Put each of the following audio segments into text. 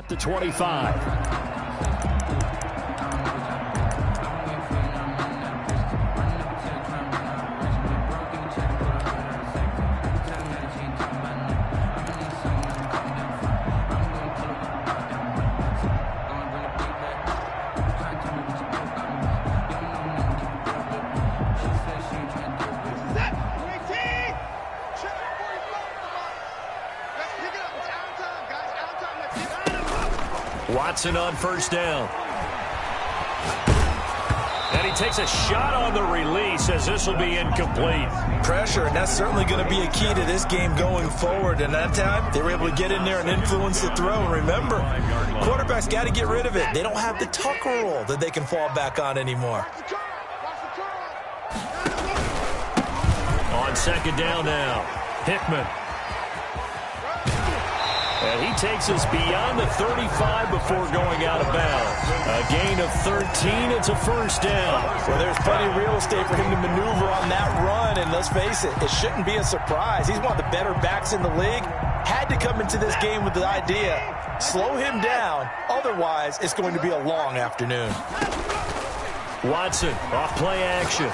At the 25. Watson on first down. And he takes a shot on the release as this will be incomplete. Pressure, and that's certainly going to be a key to this game going forward. And that time, they were able to get in there and influence the throw. And remember, quarterbacks got to get rid of it. They don't have the tuck roll that they can fall back on anymore. On second down now, Hickman. And he takes us beyond the 35 before going out of bounds. A gain of 13. It's a first down. Well, there's plenty of real estate for him to maneuver on that run. And let's face it, it shouldn't be a surprise. He's one of the better backs in the league. Had to come into this game with the idea, slow him down. Otherwise, it's going to be a long afternoon. Watson off play action.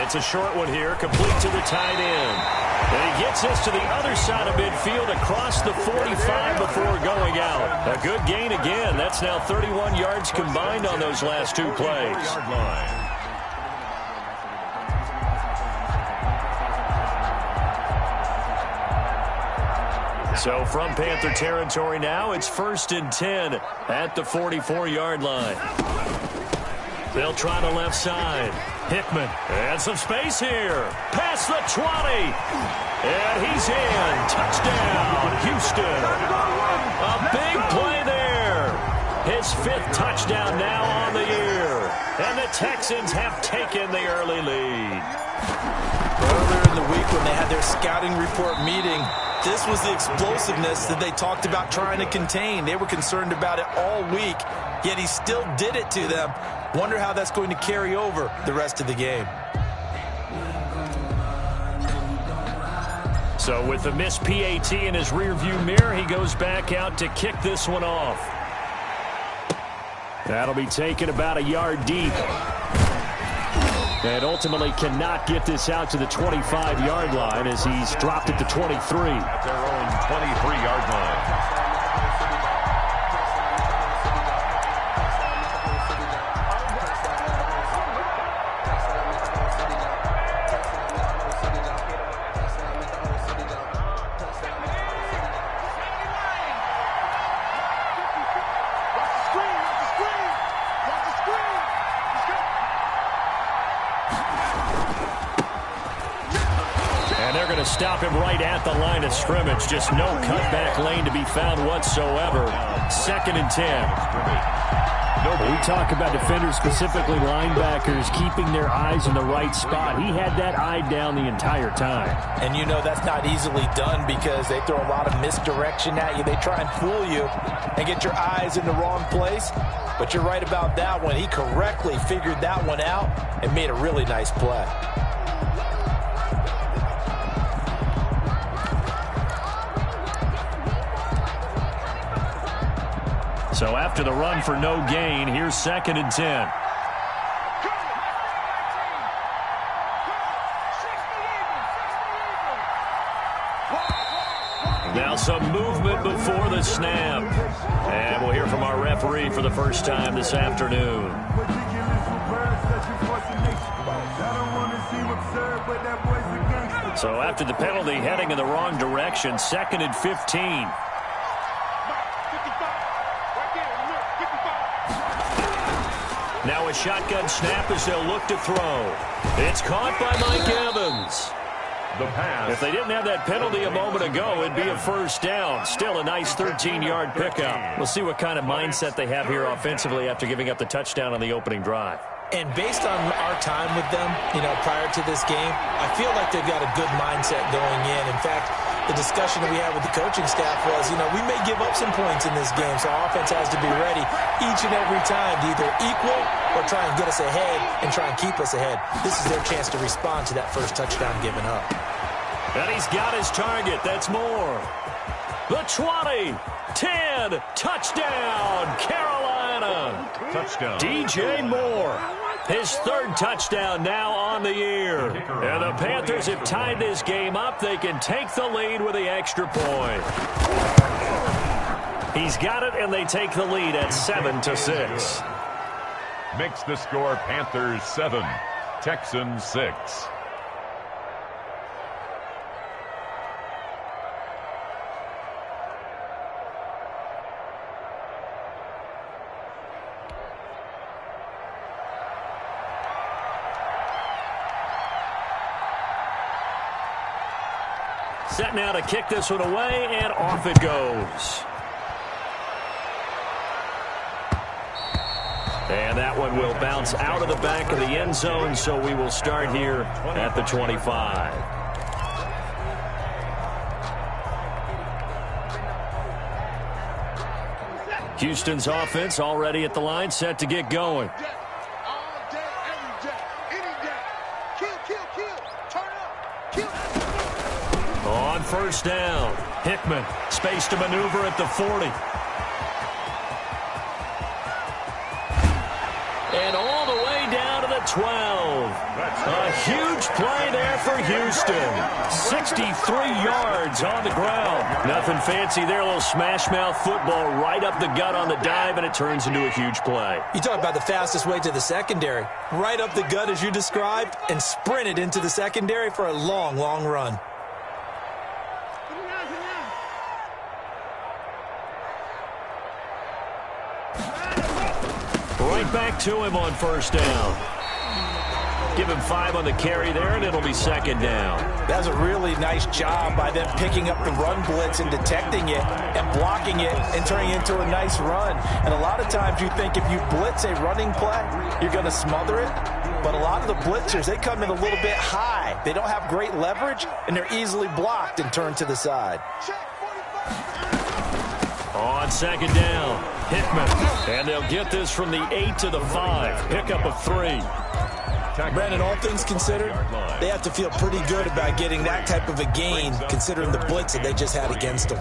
It's a short one here, complete to the tight end. And he gets this to the other side of midfield across the 45 before going out. A good gain again. That's now 31 yards combined on those last two plays. So from Panther territory now, it's 1st and 10 at the 44-yard line. They'll try the left side. Hickman, and some space here. Past the 20. And he's in. Touchdown, Houston. A big play there. His 5th touchdown now on the year. And the Texans have taken the early lead. Earlier in the week when they had their scouting report meeting, this was the explosiveness that they talked about trying to contain. They were concerned about it all week, yet he still did it to them. Wonder how that's going to carry over the rest of the game. So with the missed PAT in his rearview mirror, he goes back out to kick this one off. That'll be taken about a yard deep. And ultimately cannot get this out to the 25-yard line as he's dropped at the 23. At their own 23-yard line. Stop him right at the line of scrimmage. Just no cutback lane to be found whatsoever. 2nd and 10. We talk about defenders, specifically linebackers, keeping their eyes in the right spot. He had that eye down the entire time. And you know that's not easily done because they throw a lot of misdirection at you. They try and fool you and get your eyes in the wrong place. But you're right about that one. He correctly figured that one out and made a really nice play. So after the run for no gain, here's 2nd and 10. Now some movement before the snap. And we'll hear from our referee for the first time this afternoon. So after the penalty, heading in the wrong direction, 2nd and 15. Now a shotgun snap as they'll look to throw. It's caught by Mike Evans. The pass. If they didn't have that penalty a moment ago, it'd be a first down. Still a nice 13-yard pickup. We'll see what kind of mindset they have here offensively after giving up the touchdown on the opening drive. And based on our time with them, prior to this game, I feel like they've got a good mindset going in. In fact, the discussion that we had with the coaching staff was, we may give up some points in this game, so our offense has to be ready each and every time to either equal or try and get us ahead and try and keep us ahead. This is their chance to respond to that first touchdown given up. And he's got his target. That's more. The 20, 10, touchdown, Carolina. Touchdown. DJ Moore, his third touchdown now on the year. And the Panthers have tied this game up. They can take the lead with the extra point. He's got it, and they take the lead at 7-6. Makes the score Panthers 7, Texans 6. Set now to kick this one away, and off it goes. And that one will bounce out of the back of the end zone, so we will start here at the 25. Houston's offense already at the line, set to get going. On first down, Hickman, space to maneuver at the 40. And all the way down to the 12. A huge play there for Houston. 63 yards on the ground. Nothing fancy there, a little smash-mouth football right up the gut on the dive, and it turns into a huge play. You talk about the fastest way to the secondary. Right up the gut as you described, and sprinted into the secondary for a long, long run. Right back to him on first down. Give him 5 on the carry there, and it'll be second down. That's a really nice job by them picking up the run blitz and detecting it and blocking it and turning it into a nice run. And a lot of times you think if you blitz a running play, you're going to smother it. But a lot of the blitzers, they come in a little bit high. They don't have great leverage, and they're easily blocked and turned to the side. On second down, Hickman. And they'll get this from the 8 to the 5. Pickup of 3. Brandon, all things considered, they have to feel pretty good about getting that type of a gain, considering the blitz that they just had against them.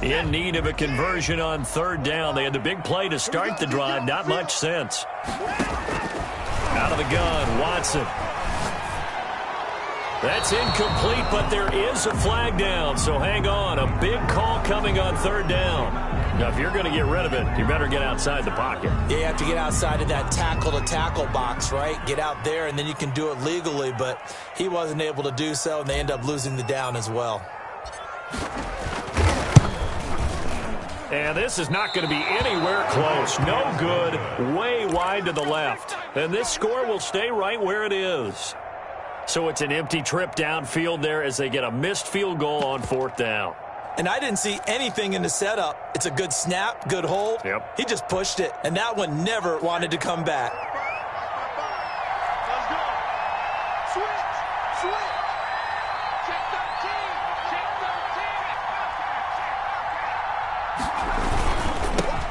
In need of a conversion on third down. They had the big play to start the drive. Not much sense. Out of the gun, Watson. That's incomplete, but there is a flag down, so hang on. A big call coming on third down. Now, if you're going to get rid of it, you better get outside the pocket. Yeah, you have to get outside of that tackle-to-tackle box, right? Get out there, and then you can do it legally, but he wasn't able to do so, and they end up losing the down as well. And this is not going to be anywhere close. No good, way wide to the left. And this score will stay right where it is. So it's an empty trip downfield there as they get a missed field goal on fourth down. And I didn't see anything in the setup. It's a good snap, good hold. Yep. He just pushed it, and that one never wanted to come back. Let's go. Switch. Check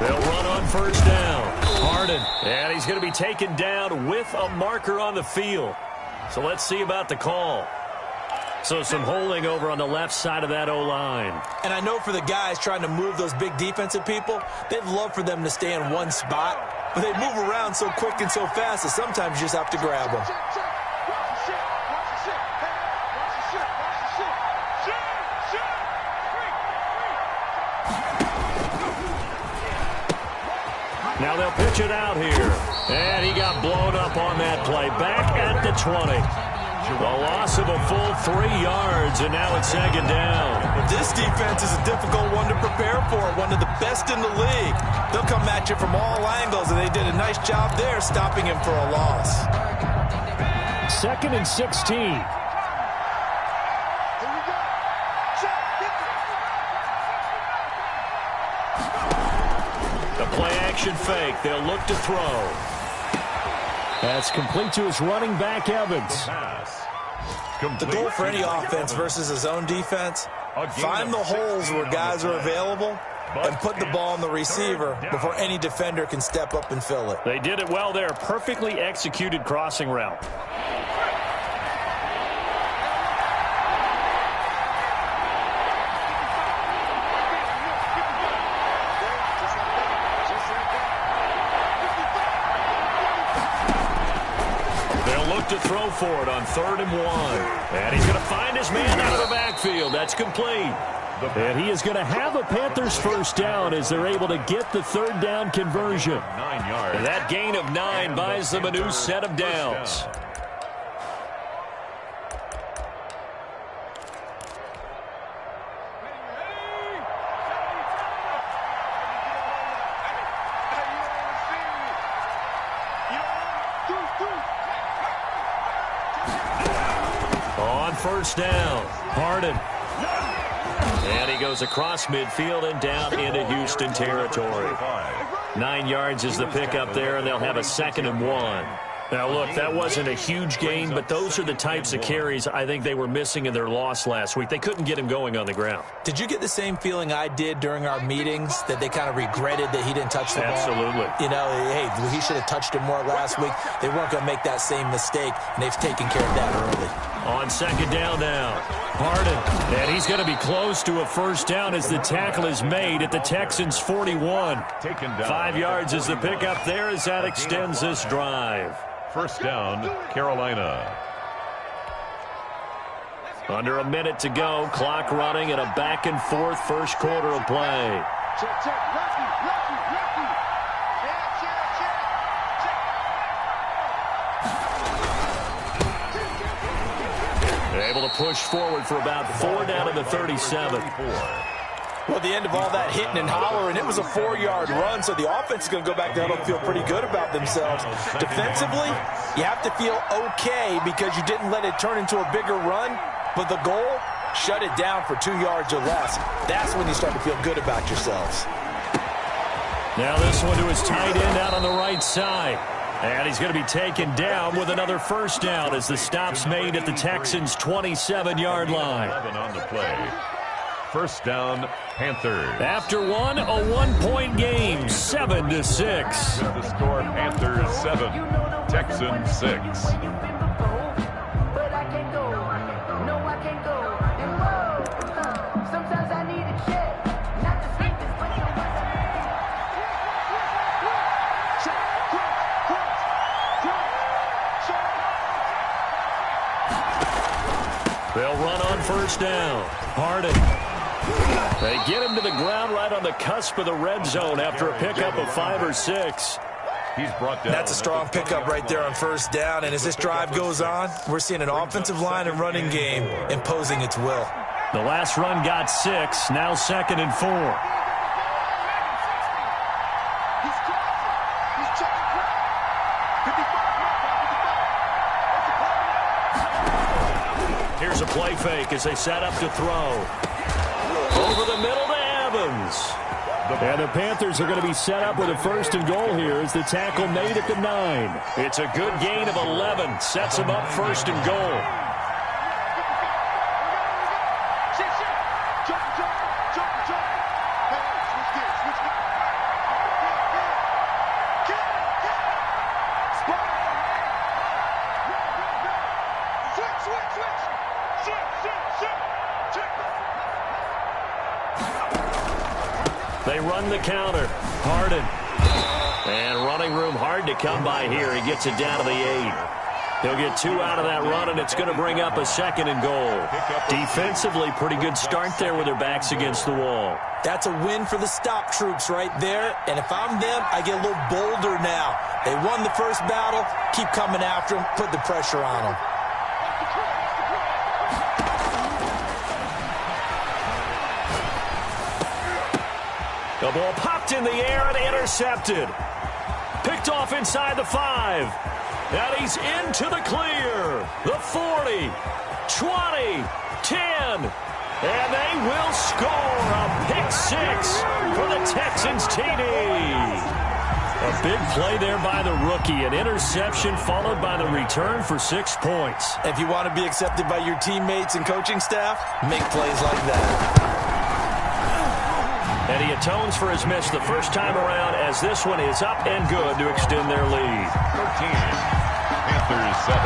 13. They'll run on first down. Harden. And he's going to be taken down with a marker on the field. So let's see about the call. So some holding over on the left side of that O-line. And I know for the guys trying to move those big defensive people, they'd love for them to stay in one spot. But they move around so quick and so fast that sometimes you just have to grab them. Now they'll pitch it out here. And he got blown up on that play. Back at the 20. A loss of a full 3 yards, and now it's second down. This defense is a difficult one to prepare for, one of the best in the league. They'll come at you from all angles, and they did a nice job there stopping him for a loss. 2nd and 16. The play-action fake. They'll look to throw. That's complete to his running back, Evans. The goal for any offense versus a zone defense, find the holes where guys are available and put the ball on the receiver before any defender can step up and fill it. They did it well there. Perfectly executed crossing route. to throw for it on 3rd and 1. And he's going to find his man out of the backfield. That's complete. And he is going to have a Panthers first down as they're able to get the 3rd down conversion. 9 yards. And that gain of 9 buys them a new set of downs. On first down, Harden. And he goes across midfield and down into Houston territory. 9 yards is the pickup there, and they'll have a 2nd and 1. Now, look, that wasn't a huge gain, but those are the types of carries I think they were missing in their loss last week. They couldn't get him going on the ground. Did you get the same feeling I did during our meetings, that they kind of regretted that he didn't touch the ball? Absolutely. You know, hey, he should have touched it more last week. They weren't going to make that same mistake, and they've taken care of that early. On 2nd down now, Harden. And he's going to be close to a first down as the tackle is made at the Texans' 41. 5 yards is the pickup there as that extends this drive. First down, Carolina. Under a minute to go, clock running, and a back-and-forth first quarter of play. Check, check. Rocky. Check. Able to push forward for about 4 down to the 37. Well, at the end of all that hitting and hollering, it was a 4-yard run, so the offense is going to go back there and feel pretty good about themselves. Defensively, you have to feel okay because you didn't let it turn into a bigger run, but the goal, shut it down for 2 yards or less. That's when you start to feel good about yourselves. Now this one to his tight end out on the right side. And he's going to be taken down with another first down as the stop's made at the Texans' 27-yard line. 11 on the play. First down, Panthers. After one, a 1-point game, 7-6. The score, Panthers 7, Texans 6. They'll run on first down. Harden. They get him to the ground right on the cusp of the red zone after a pickup of 5 or 6. He's brought down. That's a strong pickup right there on first down, and as this drive goes on, we're seeing an offensive line and running game imposing its will. The last run got 6, now 2nd and 4. Here's a play fake as they set up to throw. Over the middle to Evans. And the Panthers are going to be set up with a 1st and goal here as the tackle made at the 9. It's a good gain of 11. Sets them up 1st and goal. They run the counter. Harden. And running room hard to come by here. He gets it down to the 8. He'll get 2 out of that run, and it's going to bring up a 2nd and goal. Defensively, pretty good start there with their backs against the wall. That's a win for the stop troops right there, and if I'm them, I get a little bolder now. They won the first battle. Keep coming after them. Put the pressure on them. The ball popped in the air and intercepted. Picked off inside the 5. And he's into the clear. The 40, 20, 10. And they will score a pick 6 for the Texans TD. A big play there by the rookie. An interception followed by the return for 6 points. If you want to be accepted by your teammates and coaching staff, make plays like that. And he atones for his miss the first time around as this one is up and good to extend their lead. 13, Panthers 7.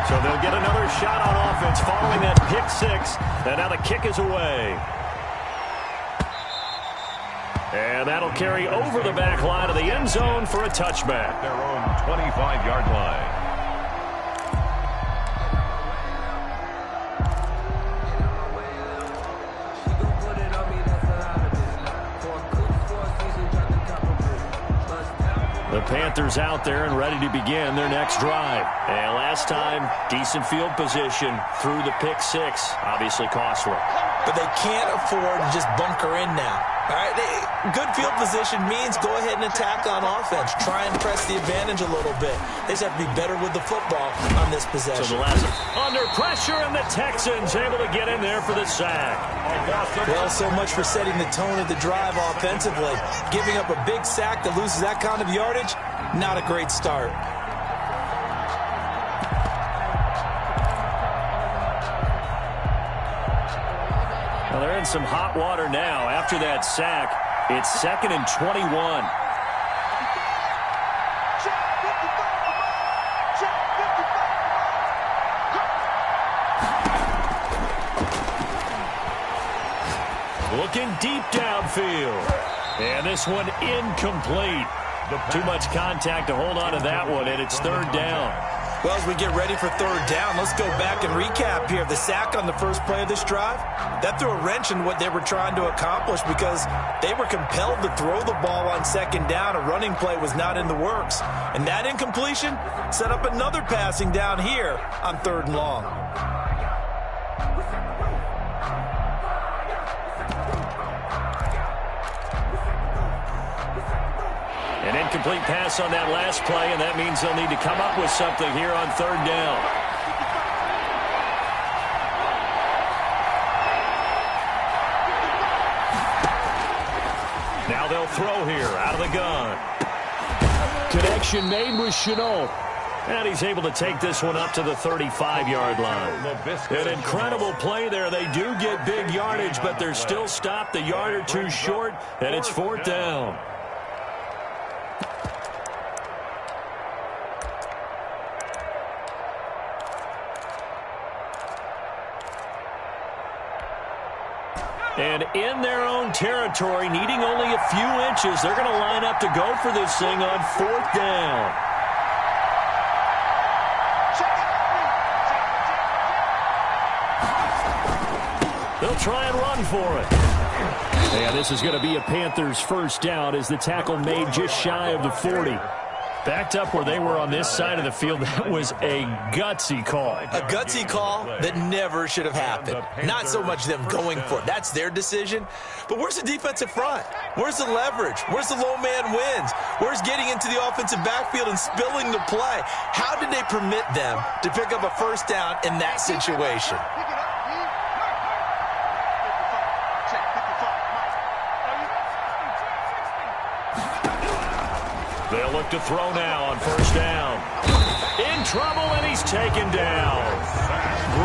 So they'll get another shot on offense following that pick six. And now the kick is away. And that'll carry over the back line of the end zone for a touchback. Their own 25-yard line. The Panthers out there and ready to begin their next drive. And last time, decent field position through the pick six. Obviously costly. But they can't afford to just bunker in now. All right, good field position means go ahead and attack on offense. Try and press the advantage a little bit. They just have to be better with the football on this possession. So the last under pressure, and the Texans able to get in there for the sack. Well, so much for setting the tone of the drive offensively. Giving up a big sack that loses that kind of yardage, not a great start. Well, they're in some hot water now. After that sack, it's 2nd and 21. Looking deep downfield. And this one incomplete. Too much contact to hold on to that one, and it's 3rd down. Well, as we get ready for 3rd down, let's go back and recap here. The sack on the first play of this drive, that threw a wrench in what they were trying to accomplish because they were compelled to throw the ball on 2nd down. A running play was not in the works. And that incompletion set up another passing down here on 3rd and long. An incomplete pass on that last play, and that means they'll need to come up with something here on 3rd down. Now they'll throw here out of the gun. Connection made with Chenault. And he's able to take this one up to the 35-yard line. An incredible play there. They do get big yardage, but they're still stopped a yard or two short, and it's 4th down. And in their own territory, needing only a few inches, they're going to line up to go for this thing on 4th down. They'll try and run for it. And this is going to be a Panthers 1st down as the tackle made just shy of the 40. Backed up where they were on this side of the field. That was a gutsy call. A gutsy call that never should have happened. Not so much them going for it. That's their decision. But where's the defensive front? Where's the leverage? Where's the low man wins? Where's getting into the offensive backfield and spilling the play? How did they permit them to pick up a 1st down in that situation? They'll look to throw now on 1st down. In trouble, and he's taken down.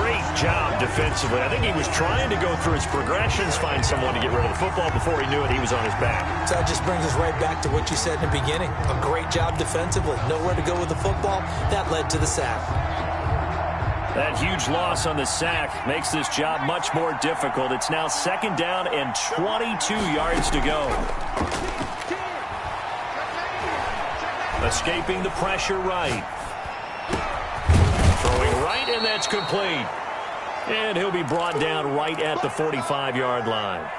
Great job defensively. I think he was trying to go through his progressions, find someone to get rid of the football. Before he knew it, he was on his back. So that just brings us right back to what you said in the beginning. A great job defensively. Nowhere to go with the football. That led to the sack. That huge loss on the sack makes this job much more difficult. It's now 2nd down and 22 yards to go. Escaping the pressure right. Throwing right, and that's complete. And he'll be brought down right at the 45-yard line.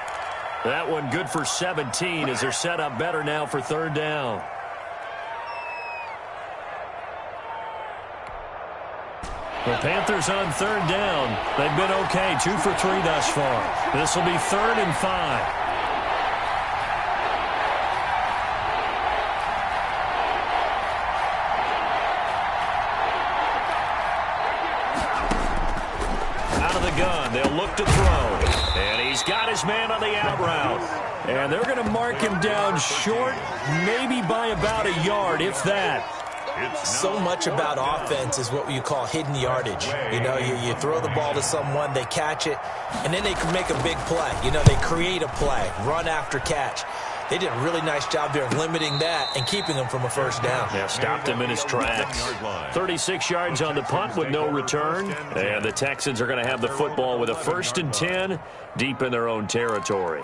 That one good for 17 as they're set up better now for 3rd down. The Panthers on 3rd down. They've been okay, 2 for 3 thus far. This will be 3rd and 5. Gun. They'll look to throw. And he's got his man on the out route. And they're going to mark him down short, maybe by about a yard, if that. So much about offense is what you call hidden yardage. You know, you throw the ball to someone, they catch it, and then they can make a big play. You know, they create a play, run after catch. They did a really nice job there of limiting that and keeping him from a first down. Yeah, stopped him in his tracks. 36 yards on the punt with no return. And the Texans are going to have the football with a 1st and 10 deep in their own territory.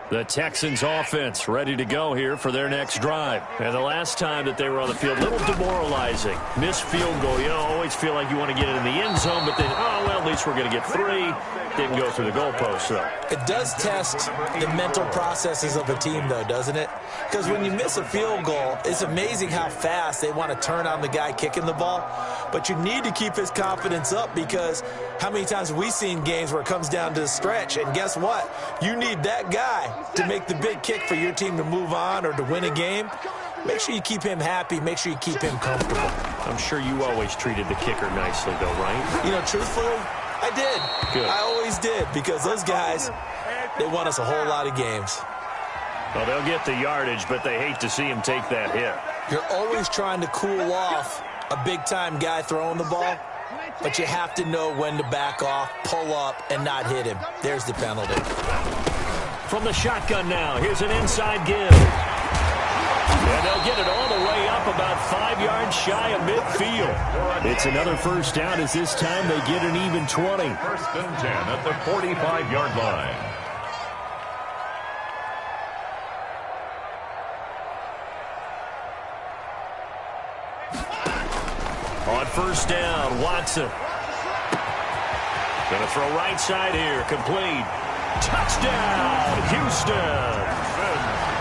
The Texans offense ready to go here for their next drive. And the last time that they were on the field, a little demoralizing. Missed field goal. You know, always feel like you want to get it in the end zone, but then, oh, well, at least we're going to get 3. Didn't go through the goalpost, though. It does test the mental processes of a team, though, doesn't it? Because when you miss a field goal, it's amazing how fast they want to turn on the guy kicking the ball. But you need to keep his confidence up, because how many times have we seen games where it comes down to the stretch? And guess what? You need that guy to make the big kick for your team to move on or to win a game. Make sure you keep him happy. Make sure you keep him comfortable. I'm sure you always treated the kicker nicely, though, right? You know, truthfully, I did. Good. I always did, because those guys, they won us a whole lot of games. Well, they'll get the yardage, but they hate to see him take that hit. You're always trying to cool off a big-time guy throwing the ball, but you have to know when to back off, pull up, and not hit him. There's the penalty. From the shotgun now, here's an inside give. And they'll get it all the way up about 5 yards shy of midfield. It's another first down, as this time they get an even 20. 1st and 10 at the 45-yard line. On first down, Watson. Going to throw right side here, complete. Touchdown, Houston.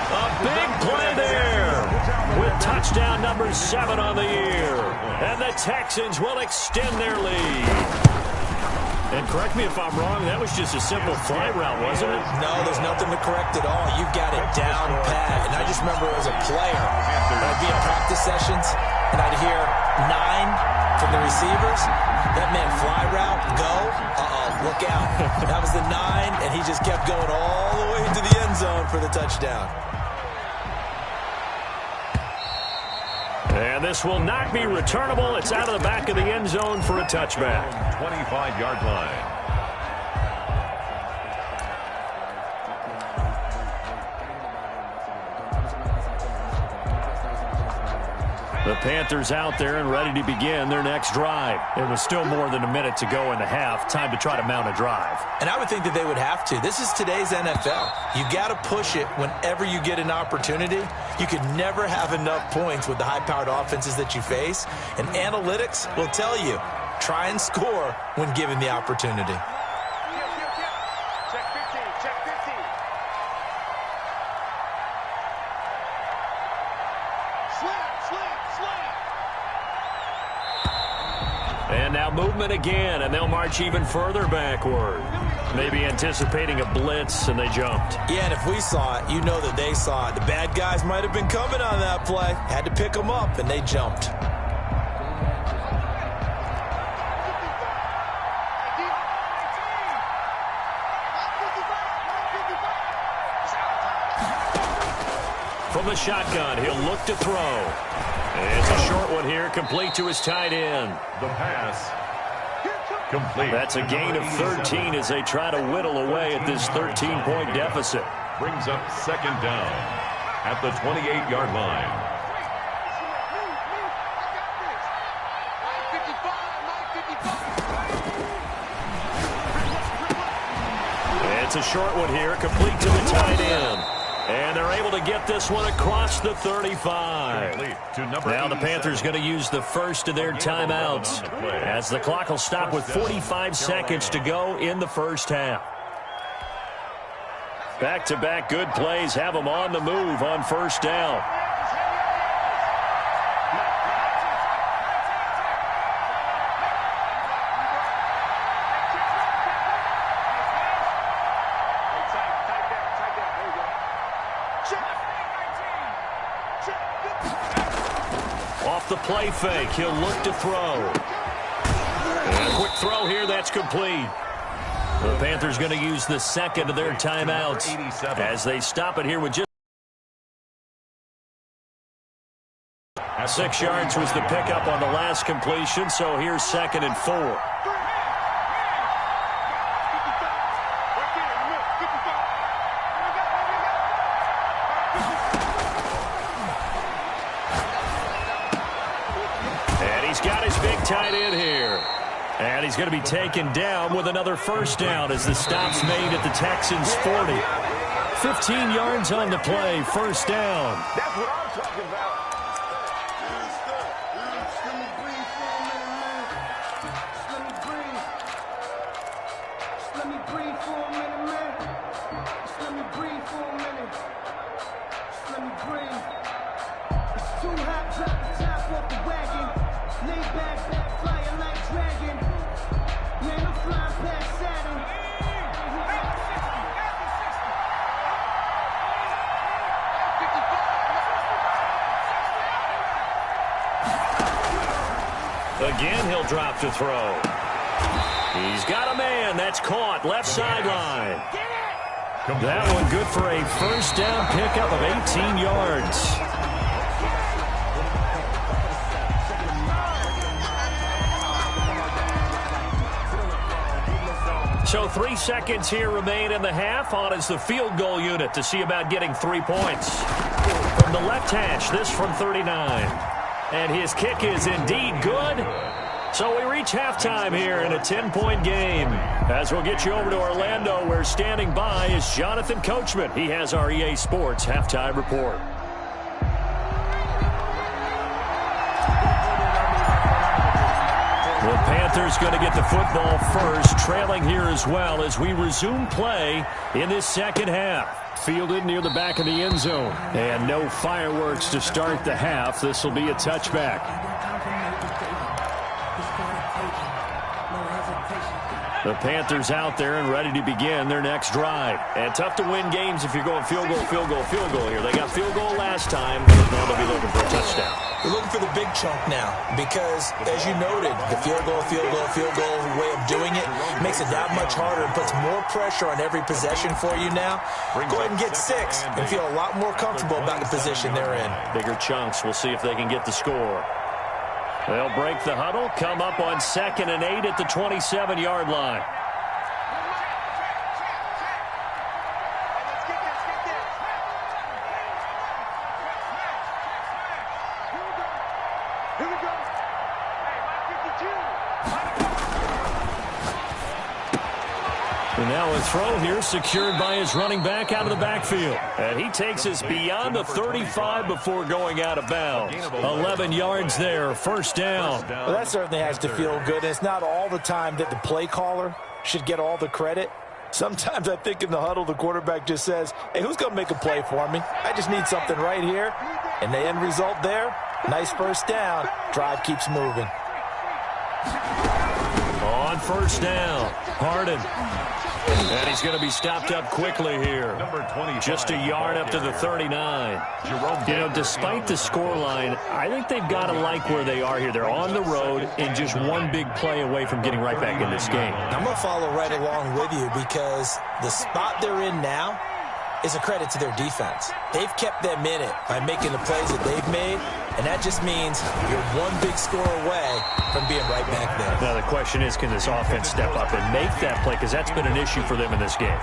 A big play there with touchdown number 7 on the year. And the Texans will extend their lead. And correct me if I'm wrong, that was just a simple fly route, wasn't it? No, there's nothing to correct at all. You've got it down pat. And I just remember as a player, I'd be in practice sessions, and I'd hear 9 from the receivers. That meant fly route, go. Look out. That was the 9, and he just kept going all the way into the end zone for the touchdown. And this will not be returnable. It's out of the back of the end zone for a touchback. 25-yard line. The Panthers out there and ready to begin their next drive. It was still more than a minute to go in the half. Time to try to mount a drive. And I would think that they would have to. This is today's NFL. You got to push it whenever you get an opportunity. You can never have enough points with the high-powered offenses that you face. And analytics will tell you, try and score when given the opportunity. Check 15, check 15. And now movement again, and they'll march even further backward. Maybe anticipating a blitz, and they jumped. Yeah, and if we saw it, you know that they saw it. The bad guys might have been coming on that play. Had to pick them up, and they jumped. From the shotgun, he'll look to throw. And it's a short one here, complete to his tight end. The pass complete. That's a gain of 13 as they try to whittle away at this 13-point deficit. Brings up 2nd down at the 28-yard line. It's a short one here, complete to the tight end. And they're able to get this one across the 35. Now the Panthers going to use the first of their timeouts, as the clock will stop with 45 seconds to go in the first half. Back-to-back good plays have them on the move on first down. Off the play fake, he'll look to throw. And a quick throw here, that's complete. The Panthers going to use the second of their timeouts as they stop it here with just 6 yards was the pickup on the last completion, so here's 2nd and 4. And he's got his big tight end here. And he's going to be taken down with another first down as the stop's made at the Texans' 40. 15 yards on the play, first down. That's what I'm talking about. Again, he'll drop to throw. He's got a man. That's caught. Left sideline. That one good for a first down pickup of 18 yards. So 3 seconds here remain in the half. On is the field goal unit to see about getting 3 points. From the left hash, this from 39. And his kick is indeed good. So we reach halftime here in a 10-point game. As we'll get you over to Orlando, where standing by is Jonathan Coachman. He has our EA Sports halftime report. The Panthers going to get the football first, trailing here as well as we resume play in this second half. Fielded near the back of the end zone. And no fireworks to start the half. This will be a touchback. The Panthers out there and ready to begin their next drive. And tough to win games if you're going field goal, field goal, field goal here. They got field goal last time. Now they'll be looking for a touchdown. We're looking for the big chunk now because, as you noted, the field goal way of doing it makes it that much harder and puts more pressure on every possession for you now. Go ahead and get 6 and feel a lot more comfortable about the position they're in. Bigger chunks. We'll see if they can get the score. They'll break the huddle, come up on 2nd and 8 at the 27-yard line. And now a throw here secured by his running back out of the backfield. And he takes us beyond the 35 before going out of bounds. 11 yards there, first down. Well, that certainly has to feel good. It's not all the time that the play caller should get all the credit. Sometimes I think in the huddle, the quarterback just says, hey, who's going to make a play for me? I just need something right here. And the end result there, nice first down. Drive keeps moving. On first down, Harden. And he's going to be stopped up quickly here. Just a yard up to the 39. You know, despite the scoreline, I think they've got to like where they are here. They're on the road and just one big play away from getting right back in this game. I'm going to follow right along with you because the spot they're in now is a credit to their defense. They've kept them in it by making the plays that they've made, and that just means you're one big score away from being right back there. Now the question is, can this offense step up and make that play? Because that's been an issue for them in this game.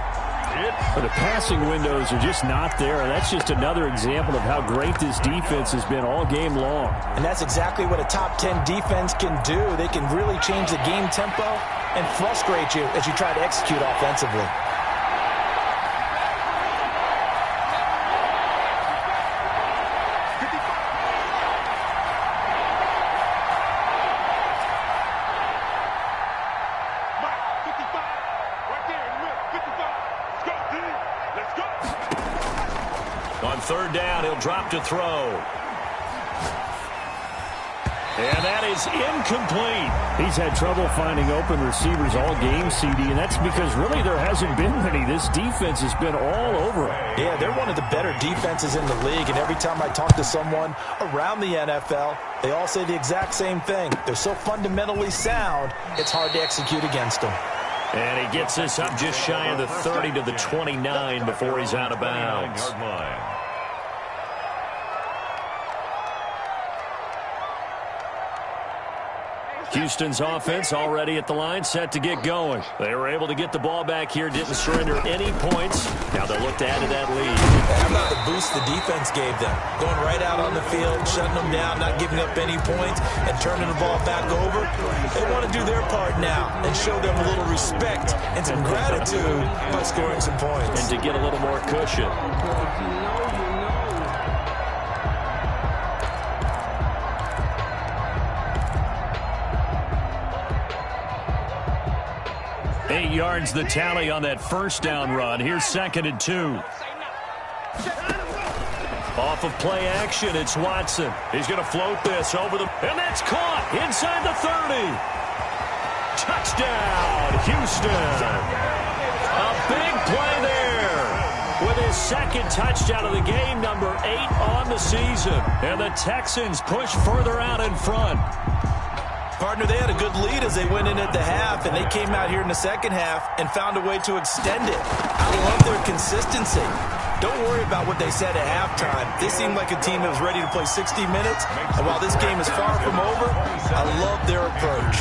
Well, the passing windows are just not there. That's just another example of how great this defense has been all game long. And that's exactly what a top 10 defense can do. They can really change the game tempo and frustrate you as you try to execute offensively. On third down, he'll drop to throw. And that is incomplete. He's had trouble finding open receivers all game, CD, and that's because really there hasn't been many. This defense has been all over him. Yeah, they're one of the better defenses in the league, and every time I talk to someone around the NFL, they all say the exact same thing. They're so fundamentally sound, it's hard to execute against them. And he gets this up just shy of the 30 to the 29 before he's out of bounds. Houston's offense already at the line, set to get going. They were able to get the ball back here, didn't surrender any points. Now they'll look to add to that lead. How about the boost the defense gave them? Going right out on the field, shutting them down, not giving up any points, and turning the ball back over. They want to do their part now and show them a little respect and some gratitude by scoring some points. And to get a little more cushion. 8 yards the tally on that first down run. Here's 2nd and 2. Off of play action, it's Watson. He's going to float this over the... And that's caught inside the 30. Touchdown, Houston. A big play there. With his 2nd touchdown of the game, number 8 on the season. And the Texans push further out in front. Partner, they had a good lead as they went in at the half, and they came out here in the second half and found a way to extend it. I love their consistency. Don't worry about what they said at halftime. They seemed like a team that was ready to play 60 minutes, and while this game is far from over, I love their approach.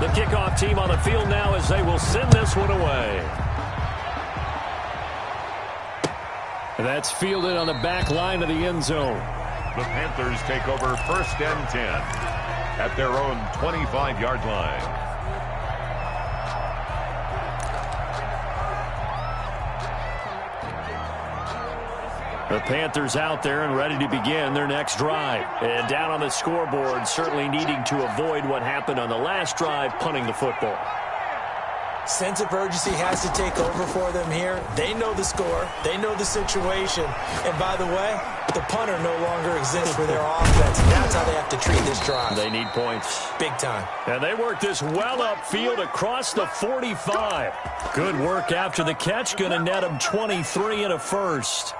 The kickoff team on the field now as they will send this one away. That's fielded on the back line of the end zone. The Panthers take over 1st and 10 at their own 25-yard line. The Panthers out there and ready to begin their next drive. And down on the scoreboard, certainly needing to avoid what happened on the last drive, punting the football. Sense of urgency has to take over for them here. They know the score. They know the situation. And by the way, the punter no longer exists for their offense. That's how they have to treat this drive. They need points. Big time. And they work this well upfield across the 45. Good work after the catch. Going to net them 23 and a first.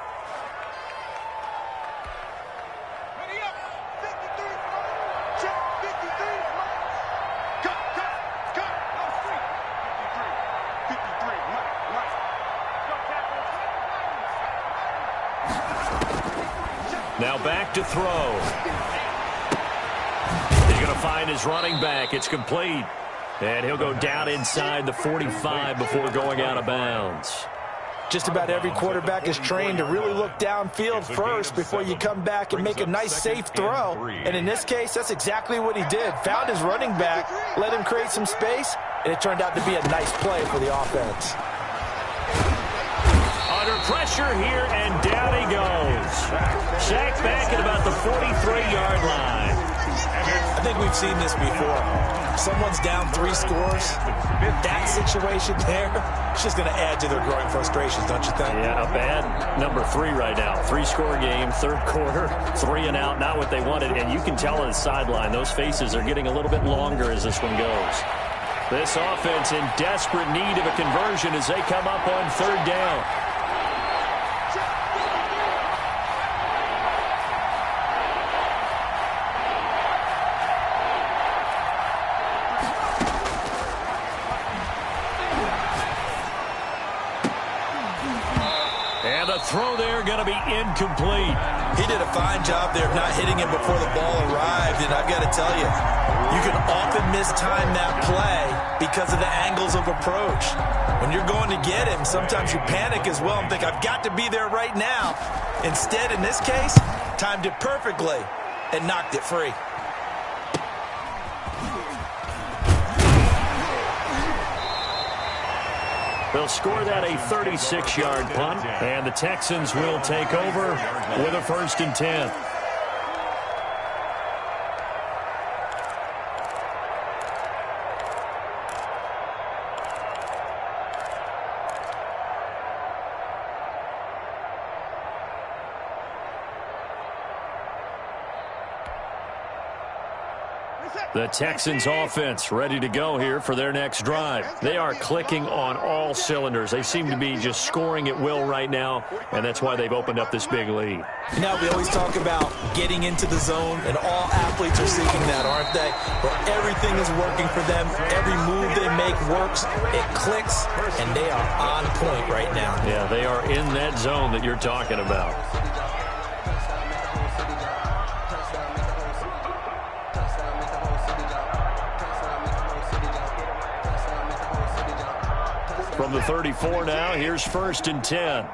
Now back to throw. He's going to find his running back. It's complete. And he'll go down inside the 45 before going out of bounds. Just about every quarterback is trained to really look downfield first before you come back and make a nice, safe throw. And in this case, that's exactly what he did. Found his running back, let him create some space, and it turned out to be a nice play for the offense. Under pressure here, and down he goes. Sacked back at about the 43-yard line. I think we've seen this before. Someone's down 3 scores. That situation there, it's just going to add to their growing frustrations, don't you think? Yeah, a bad number 3 right now. 3-score game, 3rd quarter, 3 and out, not what they wanted. And you can tell on the sideline, those faces are getting a little bit longer as this one goes. This offense in desperate need of a conversion as they come up on 3rd down. Throw there going to be incomplete. He did a fine job there of not hitting him before the ball arrived, and I've got to tell you, you can often mistime that play because of the angles of approach. When you're going to get him, sometimes you panic as well and think, I've got to be there right now. Instead, in this case, timed it perfectly and knocked it free. They'll score that a 36-yard punt, and the Texans will take over with a 1st and 10. The Texans offense ready to go here for their next drive. They are clicking on all cylinders. They seem to be just scoring at will right now, and that's why they've opened up this big lead. Now, we always talk about getting into the zone, and all athletes are seeking that, aren't they? Where everything is working for them. Every move they make works. It clicks, and they are on point right now. Yeah, they are in that zone that you're talking about. From the 34 now, here's 1st and 10.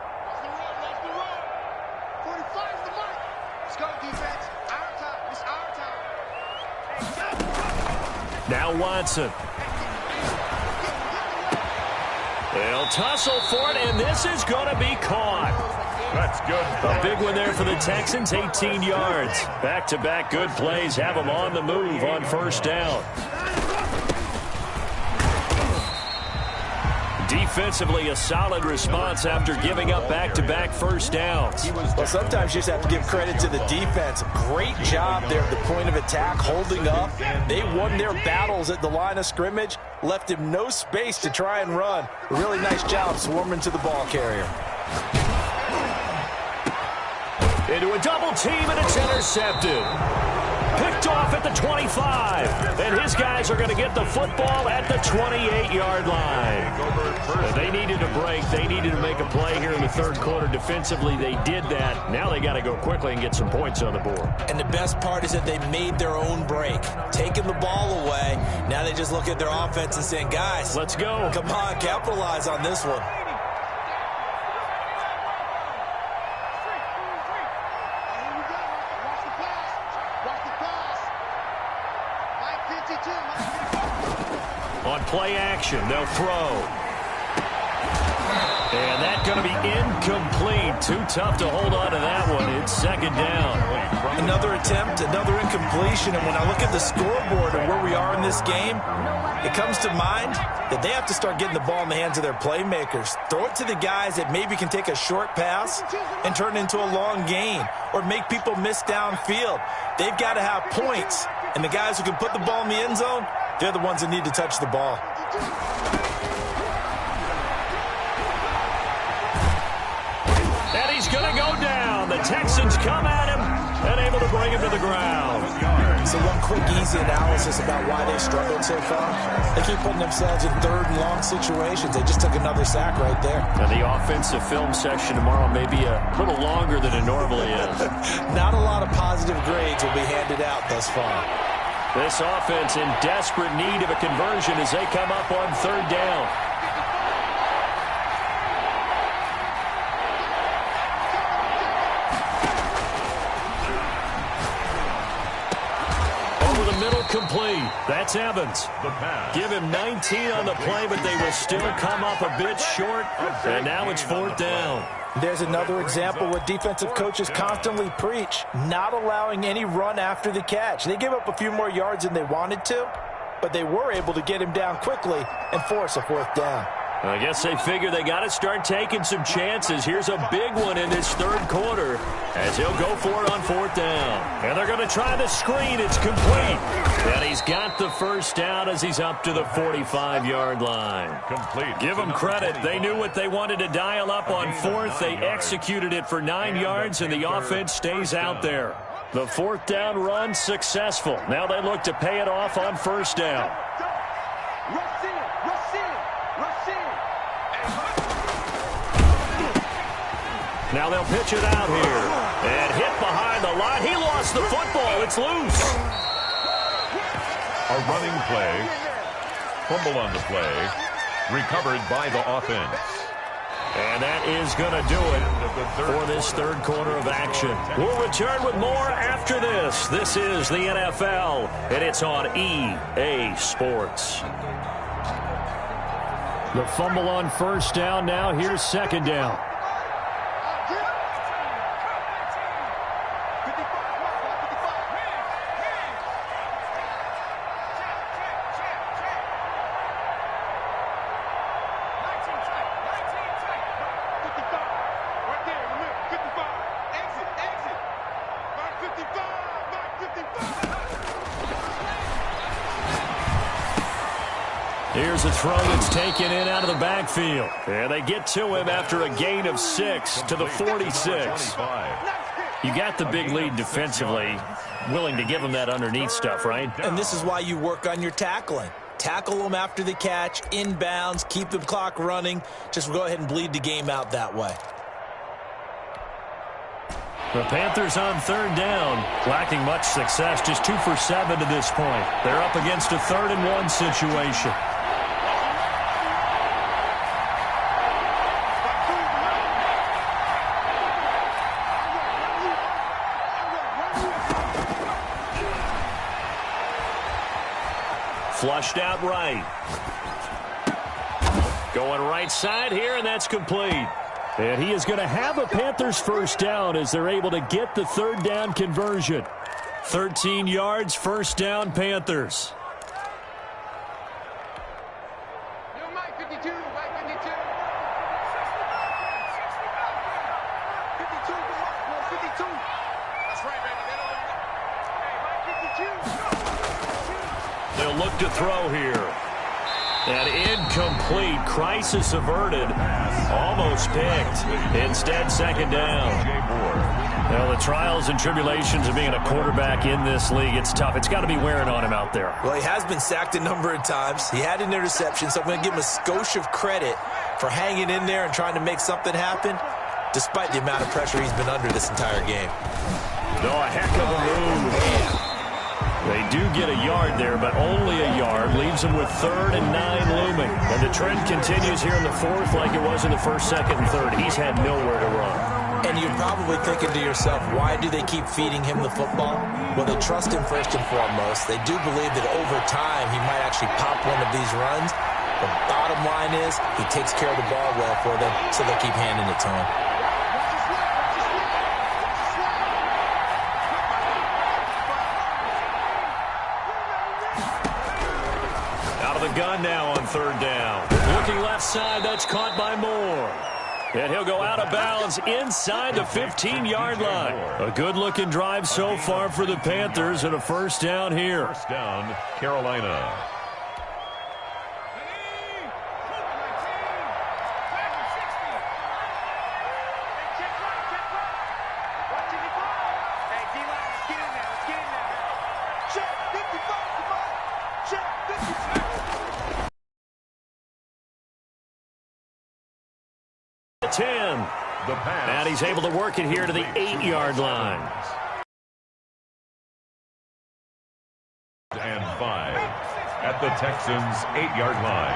Now Watson. They'll tussle for it, and this is going to be caught. That's good. A big one there for the Texans, 18 yards. Back-to-back good plays have them on the move on 1st down. Defensively, a solid response after giving up back-to-back 1st downs. Well, sometimes you just have to give credit to the defense. Great job there at the point of attack, holding up. They won their battles at the line of scrimmage, left him no space to try and run. A really nice job swarming to the ball carrier. Into a double team, and it's intercepted. Picked off at the 25, and his guys are going to get the football at the 28-yard line. They needed a break. They needed to make a play here in the 3rd quarter. Defensively, they did that. Now they got to go quickly and get some points on the board. And the best part is that they made their own break, taking the ball away. Now they just look at their offense and saying, guys, let's go. Come on, capitalize on this one. On play action, they'll throw. And that's going to be incomplete. Too tough to hold on to that one. It's 2nd down. Another attempt, another incompletion. And when I look at the scoreboard and where we are in this game, it comes to mind that they have to start getting the ball in the hands of their playmakers. Throw it to the guys that maybe can take a short pass and turn it into a long gain or make people miss downfield. They've got to have points. And the guys who can put the ball in the end zone, they're the ones that need to touch the ball. And he's going to go down. The Texans come at him and able to bring him to the ground. So one quick, easy analysis about why they struggled so far. They keep putting themselves in 3rd and long situations. They just took another sack right there. And the offensive film session tomorrow may be a little longer than it normally is. Not a lot of positive grades will be handed out thus far. This offense in desperate need of a conversion as they come up on 3rd down. Over the middle, complete. That's Evans. Give him 19 on the play, but they will still come up a bit short. And now it's 4th down. There's another example what defensive coaches constantly preach, not allowing any run after the catch. They gave up a few more yards than they wanted to, but they were able to get him down quickly and force a 4th down. I guess they figure they got to start taking some chances. Here's a big one in this 3rd quarter as he'll go for it on 4th down. And they're going to try the screen. It's complete. And he's got the 1st down as he's up to the 45-yard line. Complete. Give them credit. They knew what they wanted to dial up on 4th. They executed it for 9 yards, and the offense stays out there. The 4th down run successful. Now they look to pay it off on 1st down. Now they'll pitch it out here. And hit behind the line. He lost the football. It's loose. A running play. Fumble on the play. Recovered by the offense. And that is going to do it for this 3rd quarter of action. We'll return with more after this. This is the NFL, and it's on EA Sports. The fumble on 1st down. Now here's 2nd down. Here's a throw that's taken in out of the backfield. And they get to him after a gain of 6 to the 46. You got the big lead defensively, willing to give him that underneath stuff, right? And this is why you work on your tackling. Tackle them after the catch, inbounds, keep the clock running. Just go ahead and bleed the game out that way. The Panthers on third down, lacking much success, just 2 for 7 to this point. They're up against a 3rd and 1 situation. Flushed out right. Going right side here, and that's complete. And he is going to have a Panthers first down as they're able to get the 3rd down conversion. 13 yards, first down, Panthers. Mike 52, Mike 52. 52, Mike 52. That's right, baby. Hey, Mike 52. They'll look to throw here. And incomplete. Crisis averted. Almost picked. Instead, second down. Well, the trials and tribulations of being a quarterback in this league, it's tough. It's got to be wearing on him out there. Well, he has been sacked a number of times. He had an interception, so I'm going to give him a skosh of credit for hanging in there and trying to make something happen, despite the amount of pressure he's been under this entire game. No, a heck of a move. They do get a yard there, but only a yard. Leaves them with 3rd and 9 looming. And the trend continues here in the 4th like it was in the 1st, 2nd, and 3rd. He's had nowhere to run. And you're probably thinking to yourself, why do they keep feeding him the football? Well, they trust him first and foremost. They do believe that over time he might actually pop one of these runs. The bottom line is he takes care of the ball well for them, so they'll keep handing it to him. Gun now on 3rd down. Looking left side, that's caught by Moore. And he'll go out of bounds inside the 15-yard line. A good-looking drive so far for the Panthers and a first down here. First down, Carolina. The pass. And he's able to work it here to the 8-yard line. And 5 at the Texans' 8-yard line.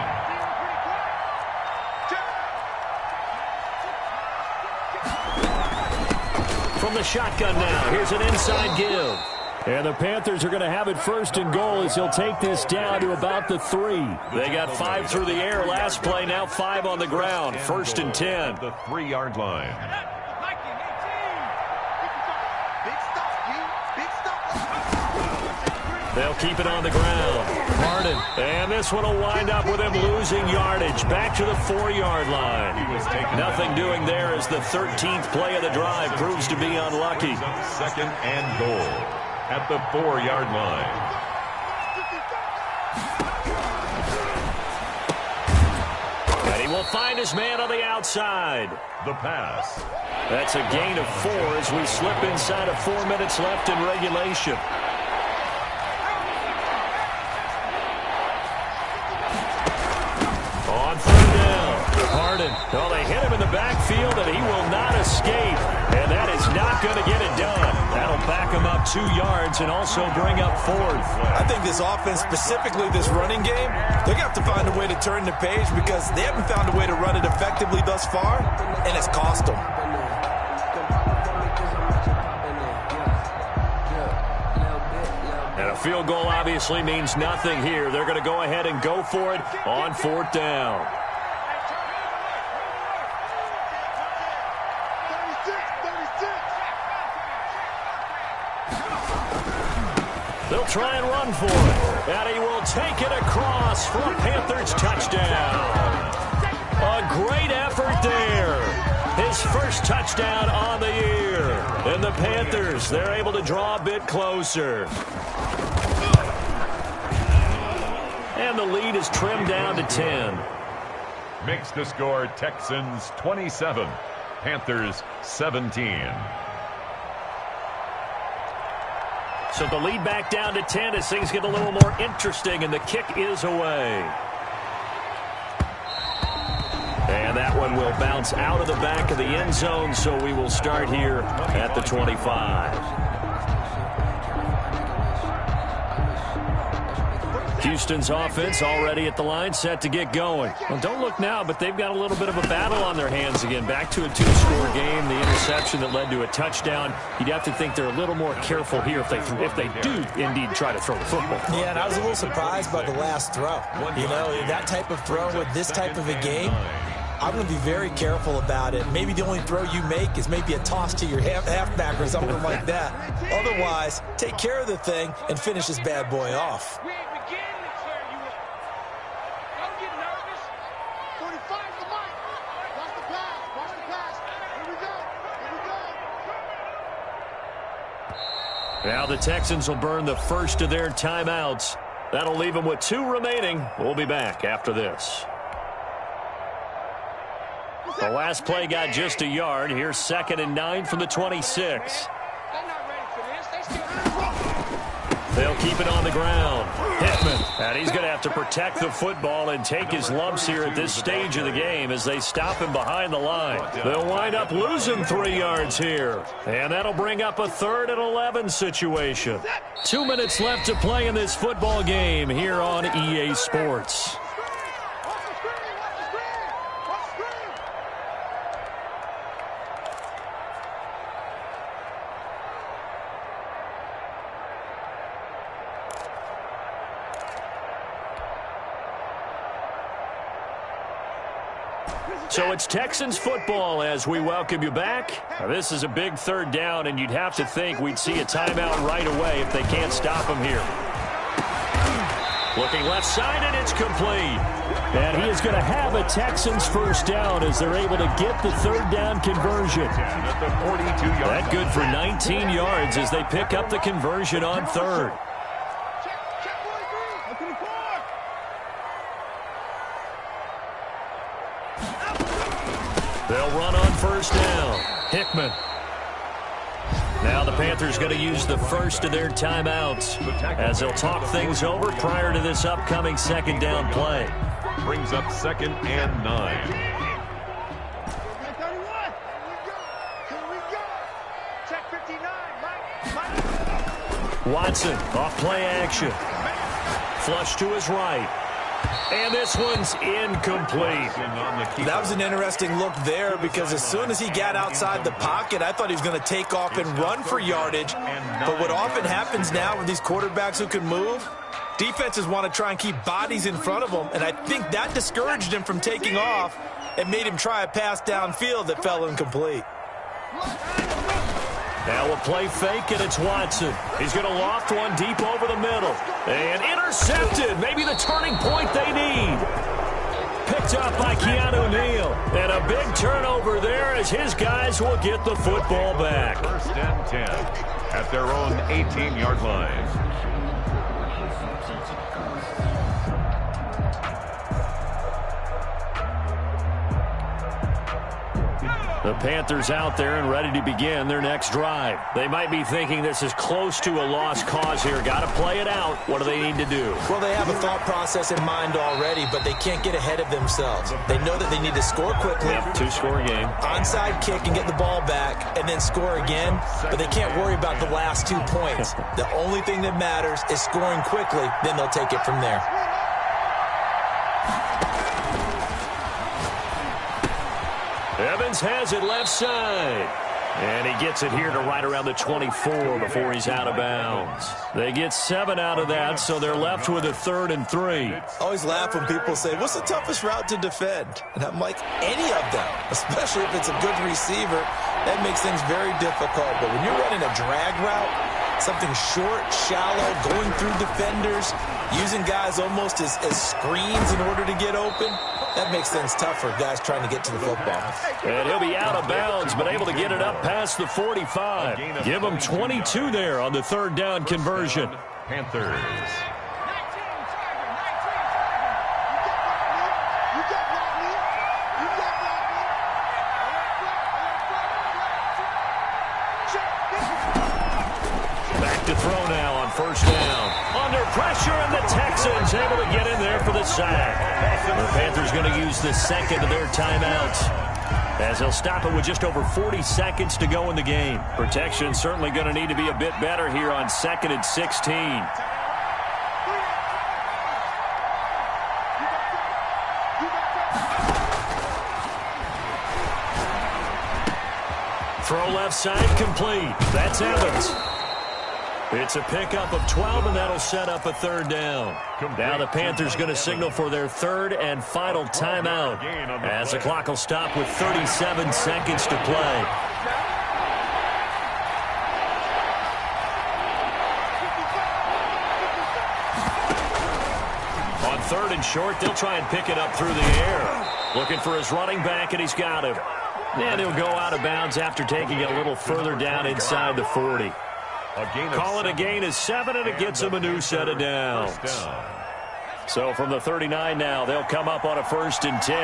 From the shotgun now, here's an inside give. And the Panthers are going to have it 1st and goal as he'll take this down to about the 3. They got 5 through the air last play, now 5 on the ground. 1st and 10. The 3-yard line. They'll keep it on the ground. Harden. And this one will wind up with him losing yardage. Back to the 4-yard line. Nothing doing there as the 13th play of the drive proves to be unlucky. 2nd and goal at the 4-yard line. And he will find his man on the outside. The pass. That's a gain of 4 as we slip inside of 4 minutes left in regulation. On 3rd down, Harden. Well, they hit him in the backfield, and he will not escape. And that is not going to get it done. That'll back him up 2 yards and also bring up 4th. I think this offense, specifically this running game, they're going to have to find a way to turn the page because they haven't found a way to run it effectively thus far, and it's cost them. And a field goal obviously means nothing here. They're going to go ahead and go for it on 4th down. They'll try and run for it. And he will take it across for a Panthers touchdown. A great effort there. His first touchdown on the year. And the Panthers, they're able to draw a bit closer. And the lead is trimmed down to 10. Makes the score Texans 27, Panthers 17. So the lead back down to 10 as things get a little more interesting, and the kick is away. And that one will bounce out of the back of the end zone, so we will start here at the 25. Houston's offense already at the line, set to get going. Well, don't look now, but they've got a little bit of a battle on their hands again. Back to a two-score game, the interception that led to a touchdown. You'd have to think they're a little more careful here if they do indeed try to throw the football. Yeah, and I was a little surprised by the last throw. You know, that type of throw with this type of a game, I'm going to be very careful about it. Maybe the only throw you make is maybe a toss to your halfback or something like that. Otherwise, take care of the thing and finish this bad boy off. Now the Texans will burn the first of their timeouts. That'll leave them with 2 remaining. We'll be back after this. The last play got just a yard. Here's 2nd and 9 from the 26. They'll keep it on the ground. Hickman, and he's going to have to protect the football and take his lumps here at this stage of the game as they stop him behind the line. They'll wind up losing 3 yards here, and that'll bring up a 3rd and 11 situation. 2 minutes left to play in this football game here on EA Sports. So it's Texans football as we welcome you back. Now, this is a big 3rd down, and you'd have to think we'd see a timeout right away if they can't stop him here. Looking left side, and it's complete. And he is going to have a Texans 1st down as they're able to get the 3rd down conversion. That good for 19 yards as they pick up the conversion on 3rd. They'll run on 1st down. Hickman. Now the Panthers going to use the first of their timeouts as they'll talk things over prior to this upcoming 2nd down play. Brings up 2nd and 9. Watson off play action. Flush to his right. And this one's incomplete. That was an interesting look there because as soon as he got outside the pocket, I thought he was going to take off and run for yardage. But what often happens now with these quarterbacks who can move, defenses want to try and keep bodies in front of them, and I think that discouraged him from taking off and made him try a pass downfield that fell incomplete. Now a play fake, and it's Watson. He's going to loft one deep over the middle. And intercepted. Maybe the turning point they need. Picked up by Keanu Neal. And a big turnover there as his guys will get the football back. 1st and 10 at their own 18-yard line. The Panthers out there and ready to begin their next drive. They might be thinking this is close to a lost cause here. Got to play it out. What do they need to do? Well, they have a thought process in mind already, but they can't get ahead of themselves. They know that they need to score quickly. Yep, 2-score game. Onside kick and get the ball back and then score again, but they can't worry about the last 2 points. The only thing that matters is scoring quickly, then they'll take it from there. Evans has it left side. And he gets it here to right around the 24 before he's out of bounds. They get 7 out of that, so they're left with a 3rd and 3. I always laugh when people say, what's the toughest route to defend? And I'm like, any of them, especially if it's a good receiver. That makes things very difficult. But when you're running a drag route, something short, shallow, going through defenders, using guys almost as screens in order to get open, that makes things tough for guys trying to get to the football. And he'll be out of bounds, but able to get it up past the 45. Give him 22 there on the 3rd down conversion. Panthers. throw now on first down. Under pressure, and the Texans able to get in there for the sack. The Panthers going to use the second of their timeouts, as they'll stop it with just over 40 seconds to go in the game. Protection certainly going to need to be a bit better here on 2nd and 16. Throw left side complete. That's Evans. It's a pickup of 12, and that'll set up a third down. Now the Panthers going to signal for their third and final timeout, as the clock will stop with 37 seconds to play. On 3rd and short, they'll try and pick it up through the air. Looking for his running back, and he's got him. And he'll go out of bounds after taking it a little further down inside the 40. Call it a gain of 7, and it gets him a new set of downs. So from the 39 now, they'll come up on a 1st and 10.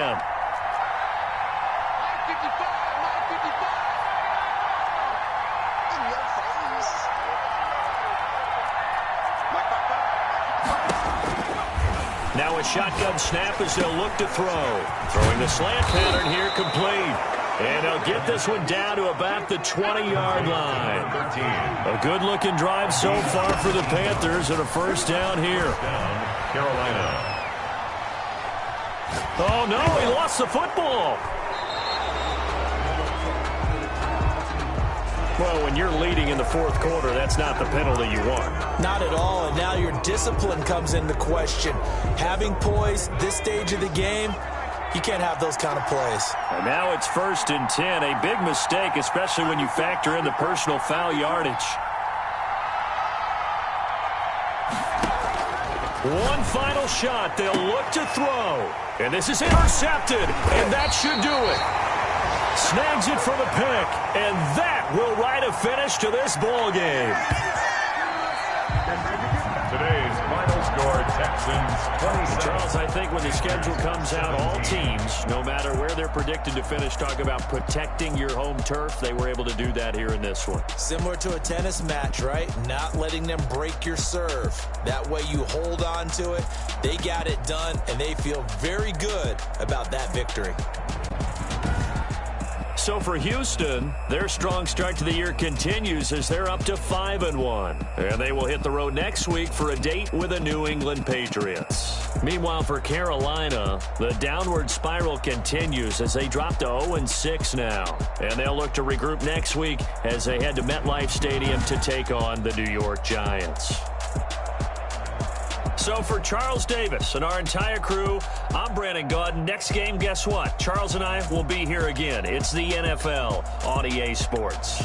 Now a shotgun snap as they'll look to throw. Throwing the slant pattern here, complete. And they'll get this one down to about the 20-yard line. A good-looking drive so far for the Panthers, and a first down here. Carolina. Oh, no, he lost the football. Well, when you're leading in the 4th quarter, that's not the penalty you want. Not at all, and now your discipline comes into question. Having poise this stage of the game, you can't have those kind of plays. And now it's 1st and 10. A big mistake, especially when you factor in the personal foul yardage. One final shot. They'll look to throw. And this is intercepted. And that should do it. Snags it for the pick. And that will write a finish to this ball game. Today's final score, Texans 27. Charles, I think when the schedule comes out, all teams, no matter where they're predicted to finish, talk about protecting your home turf. They were able to do that here in this one. Similar to a tennis match, right? Not letting them break your serve. That way you hold on to it. They got it done, and they feel very good about that victory. So for Houston, their strong start to the year continues as they're up to 5-1. And they will hit the road next week for a date with the New England Patriots. Meanwhile, for Carolina, the downward spiral continues as they drop to 0-6 now. And they'll look to regroup next week as they head to MetLife Stadium to take on the New York Giants. So for Charles Davis and our entire crew, I'm Brandon Gaudin. Next game, guess what? Charles and I will be here again. It's the NFL on EA Sports.